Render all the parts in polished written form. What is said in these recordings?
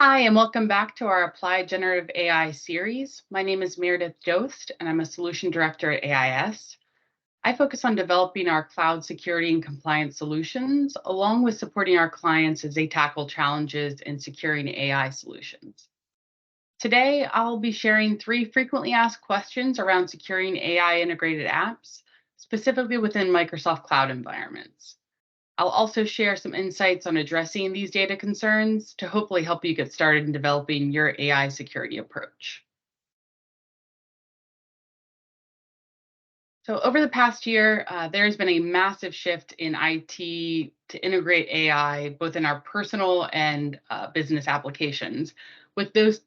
Hi, and welcome back to our Applied Generative AI series. My name is Meredith Dost, and I'm a Solution Director at AIS. I focus on developing our cloud security and compliance solutions, along with supporting our clients as they tackle challenges in securing AI solutions. Today, I'll be sharing 3 frequently asked questions around securing AI integrated apps, specifically within Microsoft Cloud environments. I'll also share some insights on addressing these data concerns to hopefully help you get started in developing your AI security approach. So over the past year, there's been a massive shift in IT to integrate AI, both in our personal and business applications. With those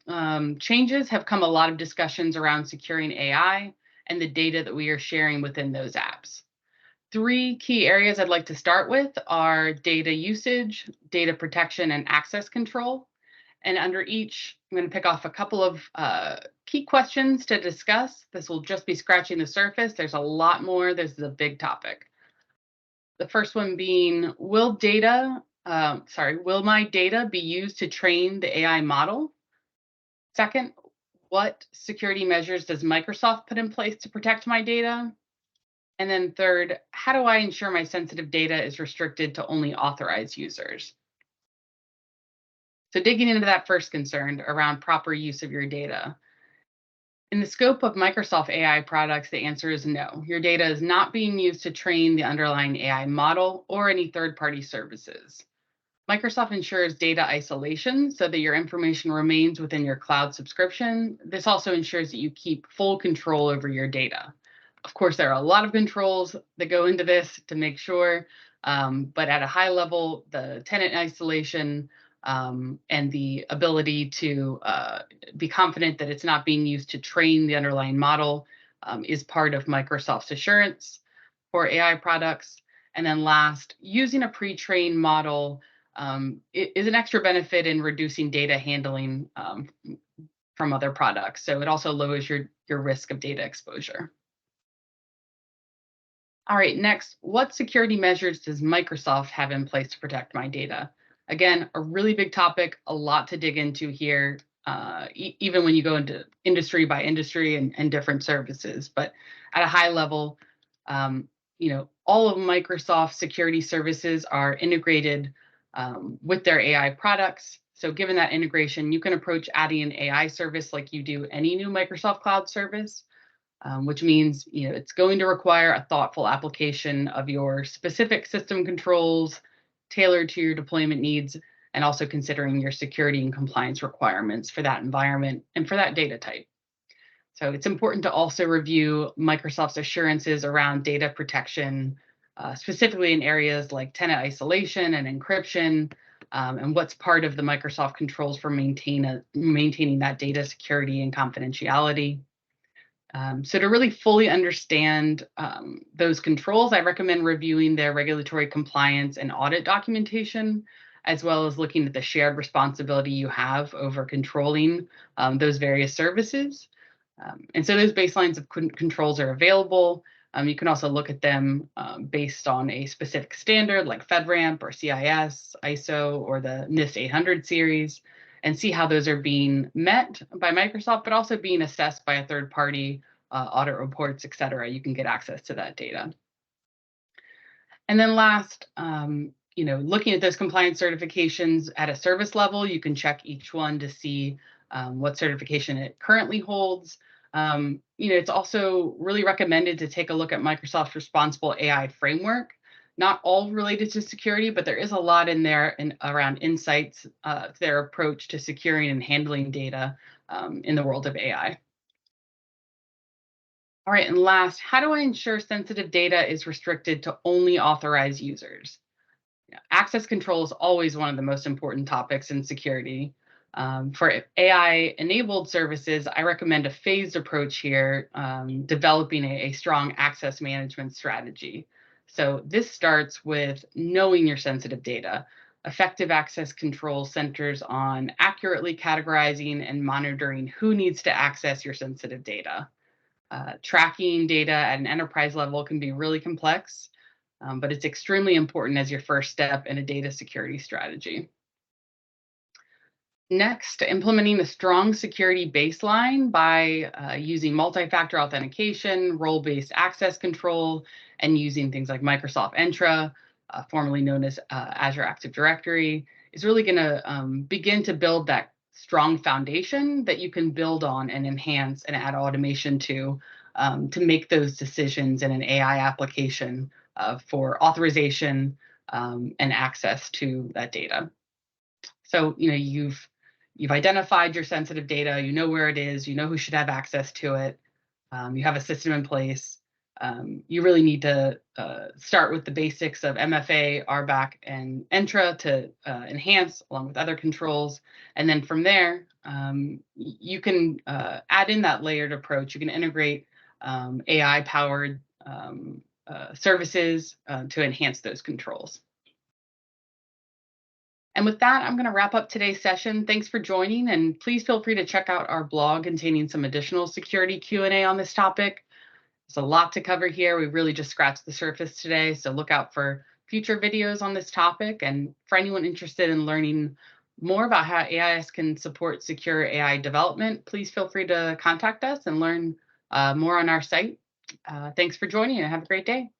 changes have come a lot of discussions around securing AI and the data that we are sharing within those apps. 3 key areas I'd like to start with are data usage, data protection, and access control. And under each, I'm going to pick off a couple of key questions to discuss. This will just be scratching the surface. There's a lot more. This is a big topic. The first one being, will my data be used to train the AI model? Second, what security measures does Microsoft put in place to protect my data? And then third, how do I ensure my sensitive data is restricted to only authorized users? So digging into that first concern around proper use of your data. In the scope of Microsoft AI products, the answer is no. Your data is not being used to train the underlying AI model or any third-party services. Microsoft ensures data isolation so that your information remains within your cloud subscription. This also ensures that you keep full control over your data. Of course, there are a lot of controls that go into this to make sure, but at a high level, the tenant isolation and the ability to be confident that it's not being used to train the underlying model is part of Microsoft's assurance for AI products. And then last, using a pre-trained model is an extra benefit in reducing data handling from other products. So it also lowers your risk of data exposure. All right, next, what security measures does Microsoft have in place to protect my data? Again, a really big topic, a lot to dig into here, even when you go into industry by industry and different services. But at a high level, all of Microsoft's security services are integrated with their AI products. So given that integration, you can approach adding an AI service like you do any new Microsoft Cloud service. Which means it's going to require a thoughtful application of your specific system controls tailored to your deployment needs, and also considering your security and compliance requirements for that environment and for that data type. So it's important to also review Microsoft's assurances around data protection, specifically in areas like tenant isolation and encryption, and what's part of the Microsoft controls for maintaining that data security and confidentiality. So to really fully understand those controls, I recommend reviewing their regulatory compliance and audit documentation, as well as looking at the shared responsibility you have over controlling those various services. And so those baselines of controls are available. You can also look at them based on a specific standard like FedRAMP or CIS, ISO, or the NIST 800 series, and see how those are being met by Microsoft, but also being assessed by a third party, audit reports, et cetera. You can get access to that data. And then last, looking at those compliance certifications at a service level, you can check each one to see what certification it currently holds. It's also really recommended to take a look at Microsoft's responsible AI framework. Not all related to security, but there is a lot in there around insights, their approach to securing and handling data in the world of AI. All right, and last, how do I ensure sensitive data is restricted to only authorized users? Access control is always one of the most important topics in security. For AI-enabled services, I recommend a phased approach here, developing a strong access management strategy. So this starts with knowing your sensitive data. Effective access control centers on accurately categorizing and monitoring who needs to access your sensitive data. Tracking data at an enterprise level can be really complex, but it's extremely important as your first step in a data security strategy. Next, implementing a strong security baseline by using multi-factor authentication, role-based access control, and using things like Microsoft Entra, formerly known as Azure Active Directory, is really going to begin to build that strong foundation that you can build on and enhance and add automation to make those decisions in an AI application for authorization and access to that data. So, you've identified your sensitive data, you know where it is, you know who should have access to it, you have a system in place. You really need to start with the basics of MFA, RBAC, and Entra to enhance along with other controls. And then from there, you can add in that layered approach. You can integrate AI-powered services to enhance those controls. And with that, I'm going to wrap up today's session. Thanks for joining, and please feel free to check out our blog containing some additional security Q&A on this topic. There's a lot to cover here. We really just scratched the surface today, so look out for future videos on this topic. And for anyone interested in learning more about how AIS can support secure AI development, please feel free to contact us and learn more on our site. Thanks for joining, and have a great day.